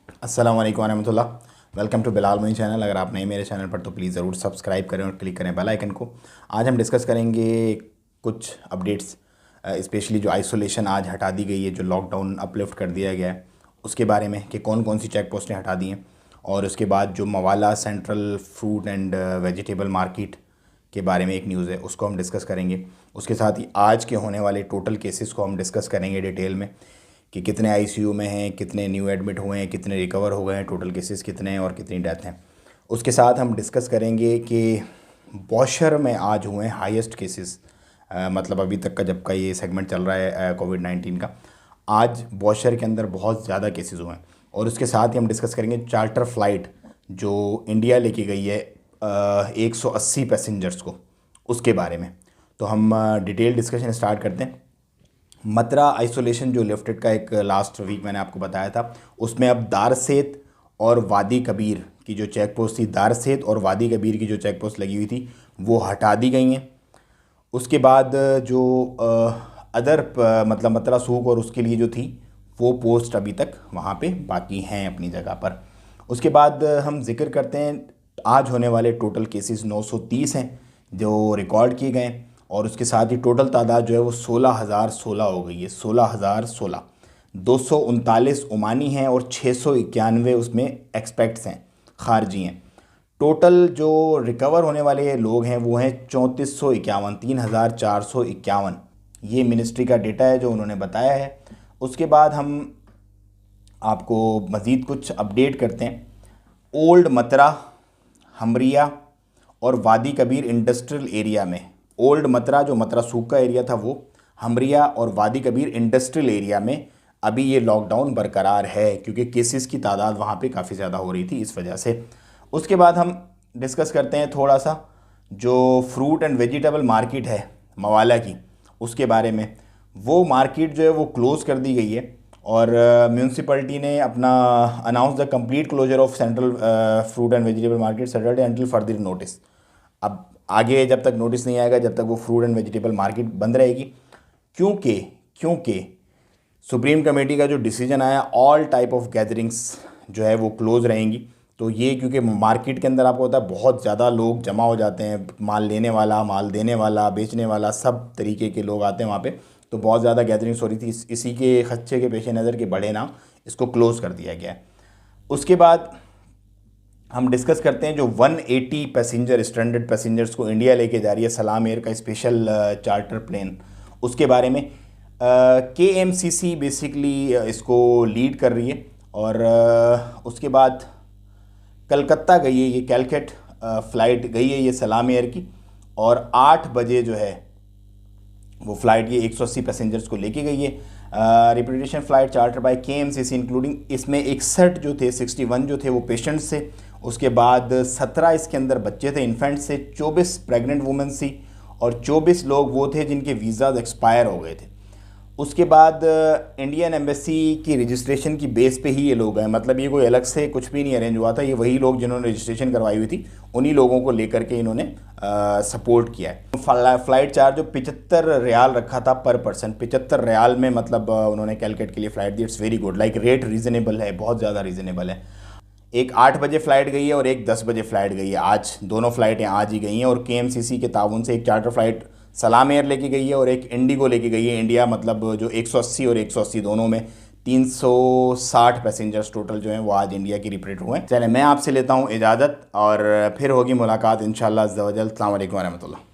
अस्सलाम वालेकुम रहमतुल्लाह। Welcome to Bilal Moin channel. अगर आप नए मेरे चैनल पर तो प्लीज़ ज़रूर सब्सक्राइब करें और क्लिक करें बेल आइकन को। आज हम डिस्कस करेंगे कुछ अपडेट्स, स्पेशली जो आइसोलेशन आज हटा दी गई है, जो लॉकडाउन अपलिफ्ट कर दिया गया है उसके बारे में कि कौन कौन सी चेक पोस्टें हटा दी हैं, और उसके बाद जो मवाला central fruit and vegetable market के बारे में एक न्यूज़ है उसको हम डिस्कस करेंगे। उसके साथ ही आज के होने वाले टोटल केसेस को हम डिस्कस करेंगे डिटेल में कि कितने आईसीयू में हैं, कितने न्यू एडमिट हुए हैं, कितने रिकवर हो गए हैं, टोटल केसेस कितने हैं और कितनी डेथ हैं। उसके साथ हम डिस्कस करेंगे कि बॉशर में आज हुए हैं हाईएस्ट केसेस, मतलब अभी तक का जब का ये सेगमेंट चल रहा है कोविड-19 का, आज बॉशर के अंदर बहुत ज़्यादा केसेस हुए हैं। और उसके साथ ही हम डिस्कस करेंगे चार्टर फ़्लाइट जो इंडिया लेके गई है 180 पैसेंजर्स को, उसके बारे में। तो हम डिटेल डिस्कशन स्टार्ट करते हैं। मतरा आइसोलेशन जो लिफ्टेड का एक लास्ट वीक मैंने आपको बताया था, उसमें अब दारसेत और वादी कबीर की जो चेक पोस्ट थी, दारसेत और वादी कबीर की जो चेक पोस्ट लगी हुई थी वो हटा दी गई हैं। उसके बाद जो अदर मतलब मतरा सूख और उसके लिए जो थी वो पोस्ट अभी तक वहाँ पे बाकी हैं अपनी जगह पर। उसके बाद हम जिक्र करते हैं आज होने वाले टोटल केसेस 930 हैं जो रिकॉर्ड किए गए हैं, और उसके साथ ही टोटल तादाद जो है वो 16,016 हो गई है। 16,016, 239 ओमानी हैं और 691 उसमें एक्सपेक्ट्स हैं, खारजी हैं। टोटल जो रिकवर होने वाले लोग हैं वो हैं 3451, 3,451। ये मिनिस्ट्री का डेटा है जो उन्होंने बताया है। उसके बाद हम आपको मज़ीद कुछ अपडेट करते हैं। ओल्ड मतरा, हमरिया और वादी कबीर इंडस्ट्रियल एरिया में, ओल्ड मतरा जो मतरा सूख का एरिया था वो, हमरिया और वादी कबीर इंडस्ट्रियल एरिया में अभी ये लॉकडाउन बरकरार है क्योंकि केसेस की तादाद वहाँ पे काफ़ी ज़्यादा हो रही थी इस वजह से। उसके बाद हम डिस्कस करते हैं थोड़ा सा जो फ्रूट एंड वेजिटेबल मार्केट है मवाला की, उसके बारे में। वो मार्केट जो है वो क्लोज़ कर दी गई है और म्यूनसिपैलिटी ने अपना announce the complete closure of central fruit and vegetable market Saturday until further notice. अब आगे जब तक नोटिस नहीं आएगा जब तक वो फ्रूट एंड वेजिटेबल मार्केट बंद रहेगी, क्योंकि सुप्रीम कमेटी का जो डिसीजन आया ऑल टाइप ऑफ गैदरिंग्स जो है वो क्लोज़ रहेंगी। तो ये क्योंकि मार्केट के अंदर आपको पता है बहुत ज़्यादा लोग जमा हो जाते हैं, माल लेने वाला, माल देने वाला, बेचने वाला, सब तरीके के लोग आते हैं वहाँ पे, तो बहुत ज़्यादा गैदरिंग्स हो रही थी। इसी के खदशे के पेश नज़र के बड़े ना इसको क्लोज़ कर दिया गया है। उसके बाद हम डिस्कस करते हैं जो 180 पैसेंजर स्ट्रैंडेड पैसेंजर्स को इंडिया लेके जा रही है सलाम एयर का स्पेशल चार्टर प्लेन, उसके बारे में। KMCC बेसिकली इसको लीड कर रही है। और उसके बाद कलकत्ता गई है ये, कैलकट फ़्लाइट गई है ये सलाम एयर की, और 8 बजे जो है वो फ़्लाइट ये 180 पैसेंजर्स को लेके गई है। Repatriation flight charter by KMCC including, इसमें 61 जो थे, 61 जो थे वो पेशेंट्स थे। उसके बाद 17 इसके अंदर बच्चे थे, इन्फेंट्स से, 24 प्रेग्नेंट वुमेंस थी और 24 लोग वो थे जिनके वीज़ाज एक्सपायर हो गए थे। उसके बाद इंडियन एम्बेसी की रजिस्ट्रेशन की बेस पे ही ये लोग हैं, मतलब ये कोई अलग से कुछ भी नहीं अरेंज हुआ था, ये वही लोग जिन्होंने रजिस्ट्रेशन करवाई हुई थी उन्हीं लोगों को लेकर के इन्होंने सपोर्ट किया है। फ़्लाइट चार्ज जो 75 रियाल रखा था पर पर्सन, 75 रियाल में मतलब उन्होंने कैलकट के लिए flight the. It's very good, like rate reasonable है, बहुत ज़्यादा रीज़नेबल है। एक 8 बजे फ़्लाइट गई है और एक 10 बजे फ़्लाइट गई है। आज दोनों फ़्लाइटें आज ही गई हैं और KMCC के ताउन से एक चार्टर फ़्लाइट सलाम एयर लेके गई है और एक इंडिगो लेके गई है इंडिया, मतलब जो 180 और 180 दोनों में 360 पैसेंजर्स टोटल जो हैं वो आज इंडिया की रिप्रेट हुए हैं। चले मैं आपसे लेता हूँ इजाज़त और फिर होगी मुलाकात इंशाअल्लाह अज़्ज़ा वजल। अस्सलाम वालेकुम रहमतुल्लाह।